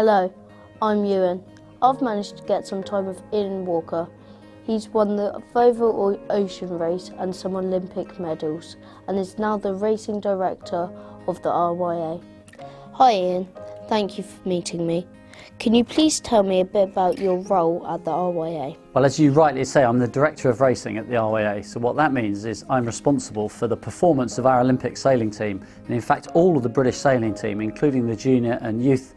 Hello, I'm Ewan. I've managed to get some time with Ian Walker. He's won the Foval Ocean Race and some Olympic medals and is now the racing director of the RYA. Hi Ian, thank you for meeting me. Can you please tell me a bit about your role at the RYA? Well, as you rightly say, I'm the Director of Racing at the RYA, so what that means is I'm responsible for the performance of our Olympic sailing team, and in fact all of the British sailing team, including the junior and youth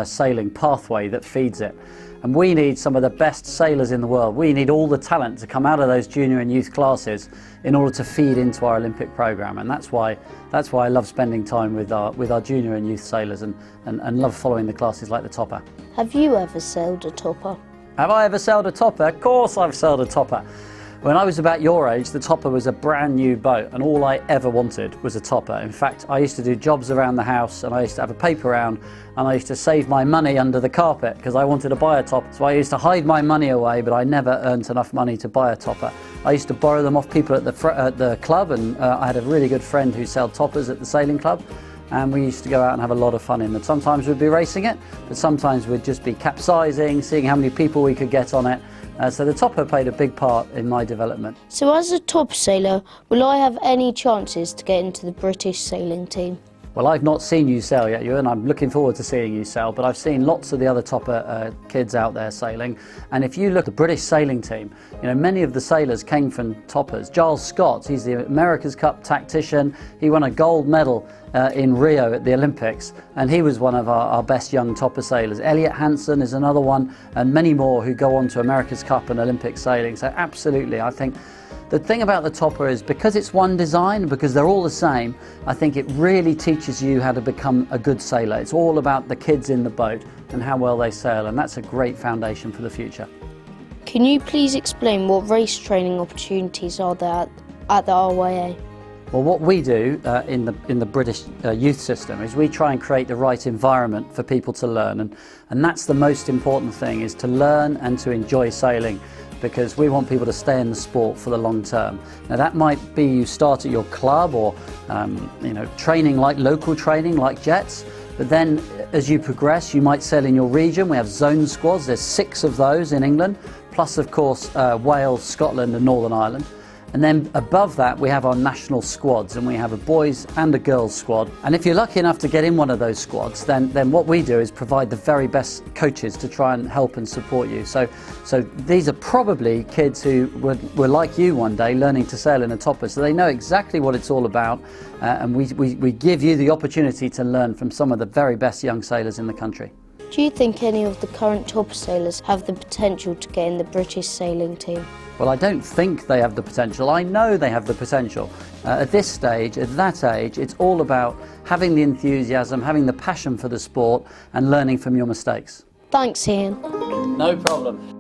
sailing pathway that feeds it. And we need some of the best sailors in the world. We need all the talent to come out of those junior and youth classes in order to feed into our Olympic programme, and that's why I love spending time with our junior and youth sailors and love following the classes like the Topper. Have you ever sailed a Topper? Have I ever sailed a Topper? Of course I've sailed a Topper. When I was about your age, the Topper was a brand new boat and all I ever wanted was a Topper. In fact, I used to do jobs around the house and I used to have a paper round and I used to save my money under the carpet because I wanted to buy a Topper. So I used to hide my money away, but I never earned enough money to buy a Topper. I used to borrow them off people at the club, and I had a really good friend who sailed Toppers at the sailing club. And we used to go out and have a lot of fun in them. Sometimes we'd be racing it, but sometimes we'd just be capsizing, seeing how many people we could get on it. So the Topper played a big part in my development. So as a top sailor, will I have any chances to get into the British sailing team? Well, I've not seen you sail yet, Ewan. I'm looking forward to seeing you sail, but I've seen lots of the other Topper kids out there sailing. And if you look at the British sailing team, you know, many of the sailors came from Toppers. Giles Scott, he's the America's Cup tactician. He won a gold medal in Rio at the Olympics, and he was one of our best young Topper sailors. Elliot Hansen is another one, and many more who go on to America's Cup and Olympic sailing. So absolutely, I think the thing about the Topper is because it's one design, because they're all the same, I think it really teaches you how to become a good sailor. It's all about the kids in the boat and how well they sail, and that's a great foundation for the future. Can you please explain what race training opportunities are there at the RYA? Well, what we do in the British youth system is we try and create the right environment for people to learn, and that's the most important thing, is to learn and to enjoy sailing, because we want people to stay in the sport for the long term. Now that might be you start at your club or you know, training like local training like jets, but then as you progress you might sail in your region. We have zone squads, there's 6 of those in England, plus of course Wales, Scotland and Northern Ireland. And then above that we have our national squads, and we have a boys and a girls squad. And if you're lucky enough to get in one of those squads, then what we do is provide the very best coaches to try and help and support you. So these are probably kids who were like you one day, learning to sail in a Topper, so they know exactly what it's all about, and we give you the opportunity to learn from some of the very best young sailors in the country. Do you think any of the current Topper sailors have the potential to get in the British sailing team? Well, I don't think they have the potential. I know they have the potential. At this stage, at that age, it's all about having the enthusiasm, having the passion for the sport and learning from your mistakes. Thanks, Ian. No problem.